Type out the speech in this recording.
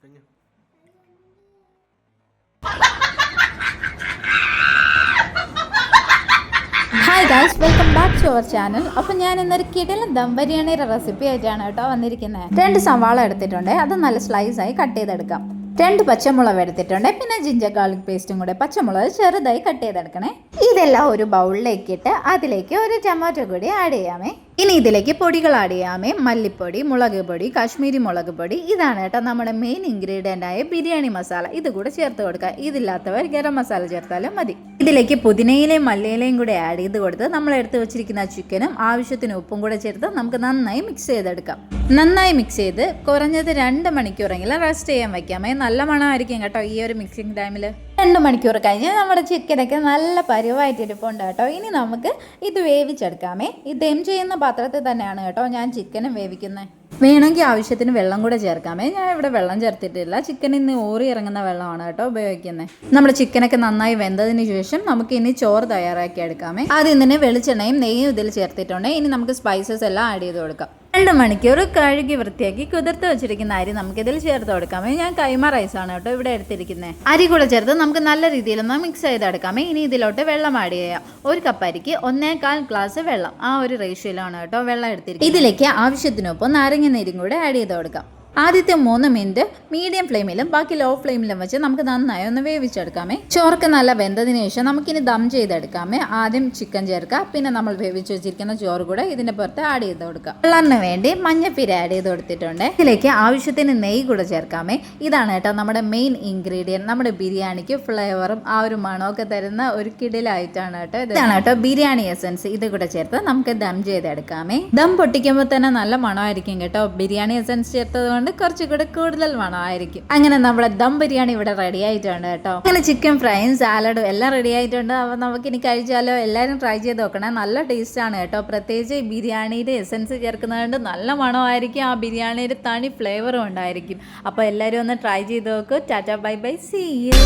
കഴിഞ്ഞു. Hi guys, welcome back to our channel. അപ്പോൾ ഞാൻ ഇന്നൊരു കിടിലൻ ദം ബിരിയാണിയുടെ റെസിപ്പി ആയിട്ടാണ് കേട്ടോ വന്നിരിക്കുന്നത്. 2 സവാള എടുത്തിട്ടുണ്ട്, അത് നല്ല സ്ലൈസായി കട്ട് ചെയ്തെടുക്കാം. 2 പച്ചമുളക് എടുത്തിട്ടുണ്ട്, പിന്നെ ജിഞ്ചർ ഗാർലിക് പേസ്റ്റും കൂടെ. പച്ചമുളക് ചെറുതായി കട്ട് ചെയ്തെടുക്കണേ. ഇതെല്ലാം ഒരു ബൗളിലേക്ക് ഇട്ട് അതിലേക്ക് ഒരു ടൊമാറ്റോ കൂടി ആഡ് ചെയ്യാമേ. ഇനി ഇതിലേക്ക് പൊടികൾ ആഡ് ചെയ്യാമേ. മല്ലിപ്പൊടി, മുളക് പൊടി, കാശ്മീരി മുളക് പൊടി. ഇതാണ് കേട്ടോ നമ്മുടെ മെയിൻ ഇൻഗ്രീഡിയൻ്റ് ആയ ബിരിയാണി മസാല. ഇത് കൂടെ ചേർത്ത് കൊടുക്കുക. ഇതില്ലാത്തവർ ഗരം മസാല ചേർത്താലും മതി. ഇതിലേക്ക് പുതിനയിലയും മല്ലിയിലയും കൂടെ ആഡ് ചെയ്ത് കൊടുത്ത് നമ്മൾ എടുത്ത് വെച്ചിരിക്കുന്ന ചിക്കനും ആവശ്യത്തിന് ഉപ്പും കൂടെ ചേർത്ത് നമുക്ക് നന്നായി മിക്സ് ചെയ്തെടുക്കാം. നന്നായി മിക്സ് ചെയ്ത് കുറഞ്ഞത് 2 മണിക്കൂറെങ്കിലും റെസ്റ്റ് ചെയ്യാൻ വയ്ക്കാമേ. നല്ല മണമായിരിക്കും കേട്ടോ ഈ ഒരു മിക്സിംഗ് ടൈമിൽ. 2 മണിക്കൂർ കഴിഞ്ഞ് നമ്മുടെ ചിക്കനൊക്കെ നല്ല പരുവായിട്ട് ഇരിപ്പുണ്ട് കേട്ടോ. ഇനി നമുക്ക് ഇത് വേവിച്ചെടുക്കാമേ. ഈ ദം ചെയ്യുന്ന പാത്രത്തിൽ തന്നെയാണ് കേട്ടോ ഞാൻ ചിക്കനും വേവിക്കുന്നത്. വേണമെങ്കിൽ ആവശ്യത്തിന് വെള്ളം കൂടെ ചേർക്കാമേ. ഞാൻ ഇവിടെ വെള്ളം ചേർത്തിട്ടില്ല. ചിക്കനിൽ നിന്ന് ഊറി ഇറങ്ങുന്ന വെള്ളമാണ് കേട്ടോ ഉപയോഗിക്കുന്നത്. നമ്മുടെ ചിക്കനൊക്കെ നന്നായി വെന്തതിന് ശേഷം നമുക്ക് ഇനി ചോറ് തയ്യാറാക്കി എടുക്കാമേ. ആദ്യം തന്നെ വെളിച്ചെണ്ണയും നെയ്യും ഇതിൽ ചേർത്തിട്ടുണ്ട്. ഇനി നമുക്ക് സ്പൈസസ് എല്ലാം ആഡ് ചെയ്ത് കൊടുക്കാം. 2 മണിക്കൂർ കഴുകി വൃത്തിയാക്കി കുതിർത്ത് വെച്ചിരിക്കുന്ന അരി നമുക്കിതിൽ ചേർത്ത് കൊടുക്കാമേ. ഞാൻ കൈമ റൈസാണ് കേട്ടോ ഇവിടെ എടുത്തിരിക്കുന്നത്. അരി കൂടെ ചേർത്ത് നമുക്ക് നല്ല രീതിയിലൊന്ന് മിക്സ് ചെയ്തെടുക്കാമേ. ഇനി ഇതിലോട്ട് വെള്ളം ആഡ് ചെയ്യാം. 1 കപ്പ് അരിക്ക് 1.25 ഗ്ലാസ് വെള്ളം, ആ ഒരു റേഷ്യോയിലാണ് കേട്ടോ വെള്ളം എടുത്തിരിക്കുന്നത്. ഇതിലേക്ക് ആവശ്യത്തിനൊപ്പം നാരങ്ങ നീരും കൂടെ ആഡ് ചെയ്ത് കൊടുക്കാം. ആദ്യത്തെ 3 മിനിറ്റ് മീഡിയം ഫ്ലെയിമിലും ബാക്കി ലോ ഫ്ലെയിമിലും വെച്ച് നമുക്ക് നന്നായി ഒന്ന് വേവിച്ചെടുക്കാമേ. ചോർക്ക് നല്ല വെന്തതിന് ശേഷം നമുക്കിനി ദം ചെയ്തെടുക്കാമേ. ആദ്യം ചിക്കൻ ചേർക്കുക, പിന്നെ നമ്മൾ വേവിച്ച് വെച്ചിരിക്കുന്ന ചോറ് കൂടെ ഇതിൻ്റെ പുറത്ത് ആഡ് ചെയ്ത് കൊടുക്കുക. കളറിന് വേണ്ടി മഞ്ഞൾപ്പൊടി ആഡ് ചെയ്ത് കൊടുത്തിട്ടുണ്ട്. ഇതിലേക്ക് ആവശ്യത്തിന് നെയ്യ് കൂടെ ചേർക്കാമേ. ഇതാണ് കേട്ടോ നമ്മുടെ മെയിൻ ഇൻഗ്രീഡിയൻറ്റ്. നമ്മുടെ ബിരിയാണിക്ക് ഫ്ലേവറും ആ ഒരു മണമൊക്കെ തരുന്ന ഒരു കിടിലായിട്ടാണ് കേട്ടോ. ഇതാണ് കേട്ടോ ബിരിയാണി എസൻസ്. ഇത് കൂടെ ചേർത്ത് നമുക്ക് ദം ചെയ്തെടുക്കാമേ. ദം പൊട്ടിക്കുമ്പോൾ തന്നെ നല്ല മണമായിരിക്കും കേട്ടോ. ബിരിയാണി എസൻസ് ചേർത്തത് കുറച്ചുകൂടെ കൂടുതൽ മണമായിരിക്കും. അങ്ങനെ നമ്മുടെ ദം ബിരിയാണി ഇവിടെ റെഡി ആയിട്ടുണ്ട് കേട്ടോ. അങ്ങനെ ചിക്കൻ ഫ്രൈയും സാലഡും എല്ലാം റെഡി ആയിട്ടുണ്ട്. അപ്പോൾ നമുക്കിനി കഴിച്ചാലോ? എല്ലാവരും ട്രൈ ചെയ്ത് നോക്കണേ. നല്ല ടേസ്റ്റ് ആണ് കേട്ടോ. പ്രത്യേകിച്ച് ബിരിയാണിയുടെ എസൻസ് ചേർക്കുന്നതുകൊണ്ട് നല്ല മണമായിരിക്കും. ആ ബിരിയാണിയുടെ തനി ഫ്ലേവറും ഉണ്ടായിരിക്കും. അപ്പോൾ എല്ലാവരും ഒന്ന് ട്രൈ ചെയ്ത് നോക്കൂ. Tata bye bye, see U.